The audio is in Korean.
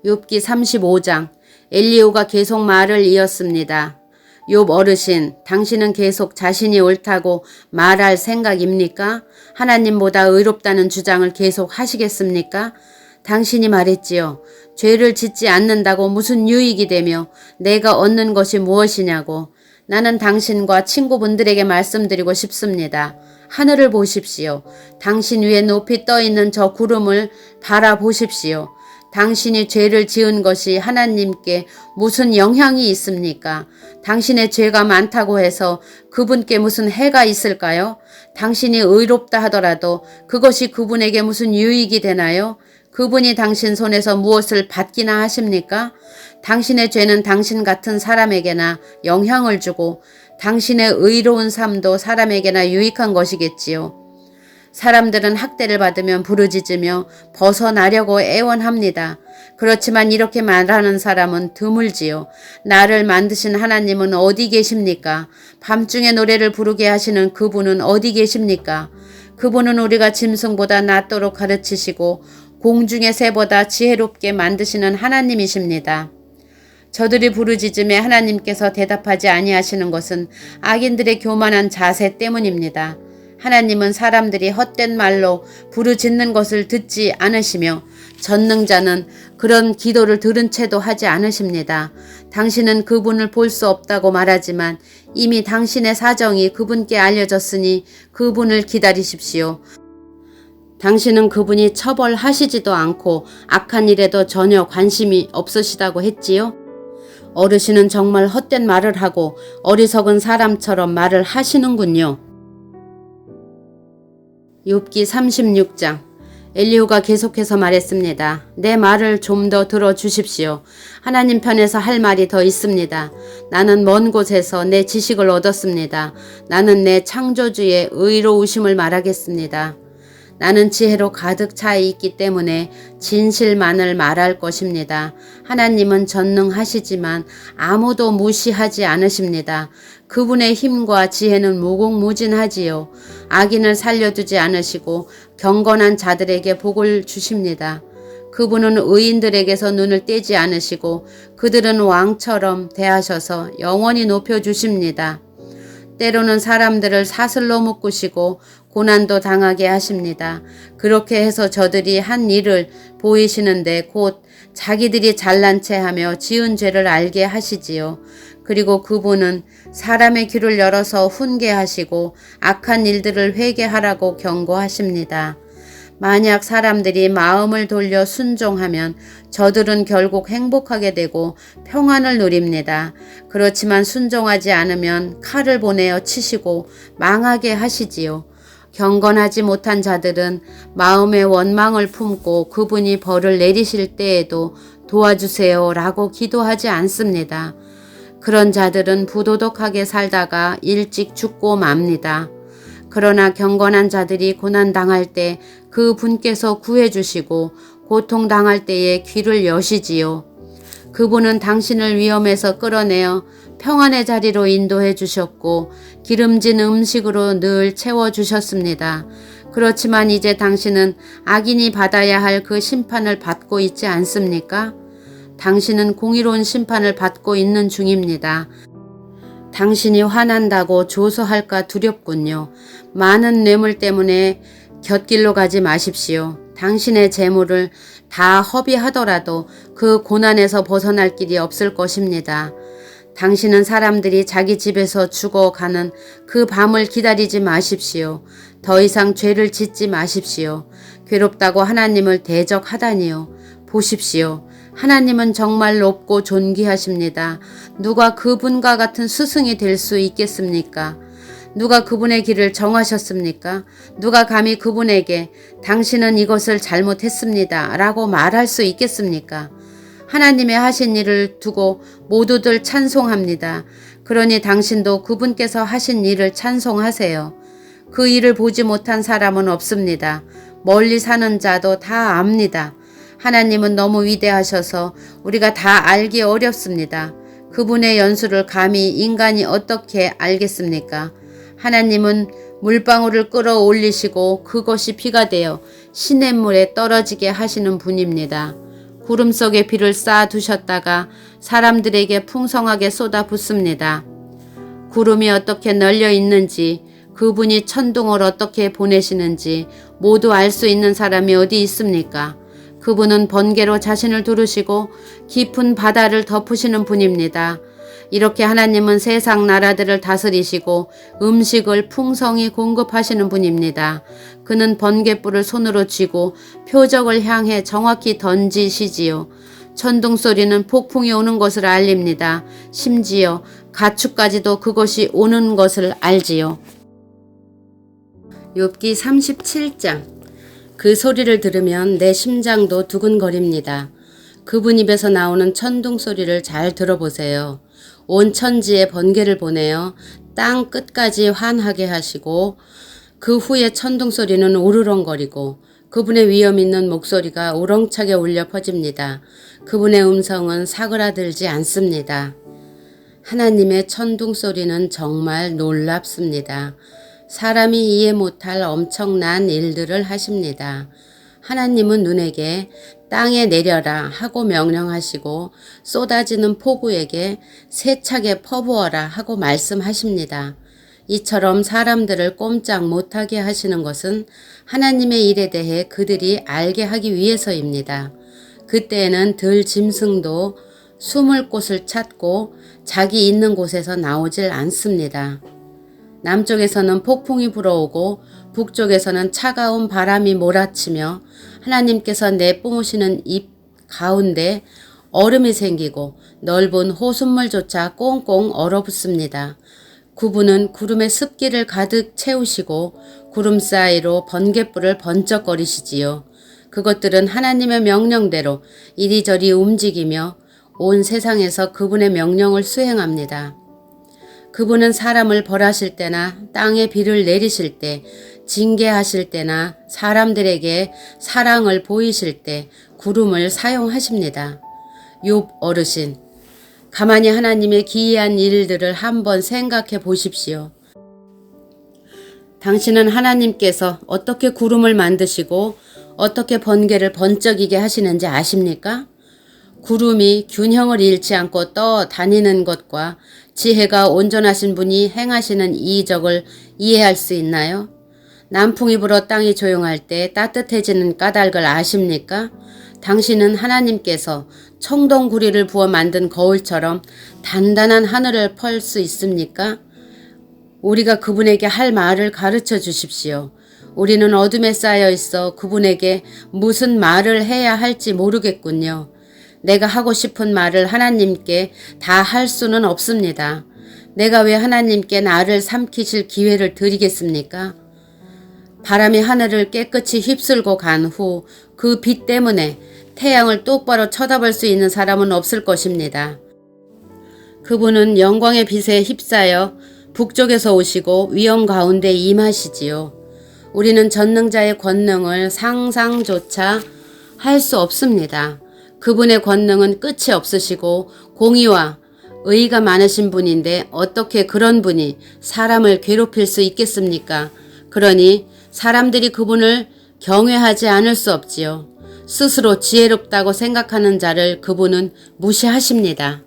욥기 35장. 엘리후가 계속 말을 이었습니다. 욥 어르신, 당신은 계속 자신이 옳다고 말할 생각입니까? 하나님보다 의롭다는 주장을 계속 하시겠습니까? 당신이 말했지요. 죄를 짓지 않는다고 무슨 유익이 되며 내가 얻는 것이 무엇이냐고. 나는 당신과 친구분들에게 말씀드리고 싶습니다. 하늘을 보십시오. 당신 위에 높이 떠 있는 저 구름을 바라보십시오. 당신이 죄를 지은 것이 하나님께 무슨 영향이 있습니까? 당신의 죄가 많다고 해서 그분께 무슨 해가 있을까요? 당신이 의롭다 하더라도 그것이 그분에게 무슨 유익이 되나요? 그분이 당신 손에서 무엇을 받기나 하십니까? 당신의 죄는 당신 같은 사람에게나 영향을 주고 당신의 의로운 삶도 사람에게나 유익한 것이겠지요. 사람들은 학대를 받으면 부르짖으며 벗어나려고 애원합니다. 그렇지만 이렇게 말하는 사람은 드물지요. 나를 만드신 하나님은 어디 계십니까? 밤중에 노래를 부르게 하시는 그분은 어디 계십니까? 그분은 우리가 짐승보다 낫도록 가르치시고 공중의 새보다 지혜롭게 만드시는 하나님이십니다. 저들이 부르짖음에 하나님께서 대답하지 아니하시는 것은 악인들의 교만한 자세 때문입니다. 하나님은 사람들이 헛된 말로 부르짖는 것을 듣지 않으시며 전능자는 그런 기도를 들은 채도 하지 않으십니다. 당신은 그분을 볼 수 없다고 말하지만 이미 당신의 사정이 그분께 알려졌으니 그분을 기다리십시오. 당신은 그분이 처벌하시지도 않고 악한 일에도 전혀 관심이 없으시다고 했지요. 어르신은 정말 헛된 말을 하고 어리석은 사람처럼 말을 하시는군요. 욥기 36장. 엘리후가 계속해서 말했습니다. 내 말을 좀 더 들어주십시오. 하나님 편에서 할 말이 더 있습니다. 나는 먼 곳에서 내 지식을 얻었습니다. 나는 내 창조주의 의로우심을 말하겠습니다. 나는 지혜로 가득 차 있기 때문에 진실만을 말할 것입니다. 하나님은 전능하시지만 아무도 무시하지 않으십니다. 그분의 힘과 지혜는 무궁무진하지요. 악인을 살려두지 않으시고 경건한 자들에게 복을 주십니다. 그분은 의인들에게서 눈을 떼지 않으시고 그들은 왕처럼 대하셔서 영원히 높여주십니다. 때로는 사람들을 사슬로 묶으시고 고난도 당하게 하십니다. 그렇게 해서 저들이 한 일을 보이시는데 곧 자기들이 잘난 체 하며 지은 죄를 알게 하시지요. 그리고 그분은 사람의 귀를 열어서 훈계하시고 악한 일들을 회개하라고 경고하십니다. 만약 사람들이 마음을 돌려 순종하면 저들은 결국 행복하게 되고 평안을 누립니다. 그렇지만 순종하지 않으면 칼을 보내어 치시고 망하게 하시지요. 경건하지 못한 자들은 마음의 원망을 품고 그분이 벌을 내리실 때에도 도와주세요 라고 기도하지 않습니다. 그런 자들은 부도덕하게 살다가 일찍 죽고 맙니다. 그러나 경건한 자들이 고난당할 때 그 분께서 구해주시고 고통당할 때에 귀를 여시지요. 그분은 당신을 위험에서 끌어내어 평안의 자리로 인도해 주셨고 기름진 음식으로 늘 채워주셨습니다. 그렇지만 이제 당신은 악인이 받아야 할 그 심판을 받고 있지 않습니까? 당신은 공의로운 심판을 받고 있는 중입니다. 당신이 화난다고 조소할까 두렵군요. 많은 뇌물 때문에 곁길로 가지 마십시오. 당신의 재물을 다 허비하더라도 그 고난에서 벗어날 길이 없을 것입니다. 당신은 사람들이 자기 집에서 죽어가는 그 밤을 기다리지 마십시오. 더 이상 죄를 짓지 마십시오. 괴롭다고 하나님을 대적하다니요. 보십시오. 하나님은 정말 높고 존귀하십니다. 누가 그분과 같은 스승이 될 수 있겠습니까? 누가 그분의 길을 정하셨습니까? 누가 감히 그분에게 당신은 이것을 잘못했습니다 라고 말할 수 있겠습니까? 하나님의 하신 일을 두고 모두들 찬송합니다. 그러니 당신도 그분께서 하신 일을 찬송하세요. 그 일을 보지 못한 사람은 없습니다. 멀리 사는 자도 다 압니다. 하나님은 너무 위대하셔서 우리가 다 알기 어렵습니다. 그분의 연수를 감히 인간이 어떻게 알겠습니까? 하나님은 물방울을 끌어올리시고 그것이 피가 되어 시냇물에 떨어지게 하시는 분입니다. 구름 속에 비를 쌓아 두셨다가 사람들에게 풍성하게 쏟아 붓습니다. 구름이 어떻게 널려 있는지, 그분이 천둥을 어떻게 보내시는지 모두 알 수 있는 사람이 어디 있습니까? 그분은 번개로 자신을 두르시고 깊은 바다를 덮으시는 분입니다. 이렇게 하나님은 세상 나라들을 다스리시고 음식을 풍성히 공급하시는 분입니다. 그는 번갯불을 손으로 쥐고 표적을 향해 정확히 던지시지요. 천둥 소리는 폭풍이 오는 것을 알립니다. 심지어 가축까지도 그것이 오는 것을 알지요. 욥기 37장. 그 소리를 들으면 내 심장도 두근거립니다. 그분 입에서 나오는 천둥 소리를 잘 들어보세요. 온 천지에 번개를 보내어 땅 끝까지 환하게 하시고 그 후에 천둥 소리는 오르렁거리고 그분의 위엄 있는 목소리가 우렁차게 울려 퍼집니다. 그분의 음성은 사그라들지 않습니다. 하나님의 천둥 소리는 정말 놀랍습니다. 사람이 이해 못할 엄청난 일들을 하십니다. 하나님은 눈에게 땅에 내려라 하고 명령하시고 쏟아지는 폭우에게 세차게 퍼부어라 하고 말씀하십니다. 이처럼 사람들을 꼼짝 못하게 하시는 것은 하나님의 일에 대해 그들이 알게 하기 위해서입니다. 그때에는 들 짐승도 숨을 곳을 찾고 자기 있는 곳에서 나오질 않습니다. 남쪽에서는 폭풍이 불어오고 북쪽에서는 차가운 바람이 몰아치며 하나님께서 내뿜으시는 입 가운데 얼음이 생기고 넓은 호숫물조차 꽁꽁 얼어붙습니다. 그분은 구름의 습기를 가득 채우시고 구름 사이로 번갯불을 번쩍거리시지요. 그것들은 하나님의 명령대로 이리저리 움직이며 온 세상에서 그분의 명령을 수행합니다. 그분은 사람을 벌하실 때나 땅에 비를 내리실 때, 징계하실 때나 사람들에게 사랑을 보이실 때 구름을 사용하십니다. 욥 어르신, 가만히 하나님의 기이한 일들을 한번 생각해 보십시오. 당신은 하나님께서 어떻게 구름을 만드시고 어떻게 번개를 번쩍이게 하시는지 아십니까? 구름이 균형을 잃지 않고 떠다니는 것과 지혜가 온전하신 분이 행하시는 이적을 이해할 수 있나요? 남풍이 불어 땅이 조용할 때 따뜻해지는 까닭을 아십니까? 당신은 하나님께서 청동구리를 부어 만든 거울처럼 단단한 하늘을 펼 수 있습니까? 우리가 그분에게 할 말을 가르쳐 주십시오. 우리는 어둠에 쌓여 있어 그분에게 무슨 말을 해야 할지 모르겠군요. 내가 하고 싶은 말을 하나님께 다 할 수는 없습니다. 내가 왜 하나님께 나를 삼키실 기회를 드리겠습니까? 바람이 하늘을 깨끗이 휩쓸고 간 후 그 빛 때문에 태양을 똑바로 쳐다볼 수 있는 사람은 없을 것입니다. 그분은 영광의 빛에 휩싸여 북쪽에서 오시고 위험 가운데 임하시지요. 우리는 전능자의 권능을 상상조차 할 수 없습니다. 그분의 권능은 끝이 없으시고 공의와 의가 많으신 분인데 어떻게 그런 분이 사람을 괴롭힐 수 있겠습니까? 그러니 사람들이 그분을 경외하지 않을 수 없지요. 스스로 지혜롭다고 생각하는 자를 그분은 무시하십니다.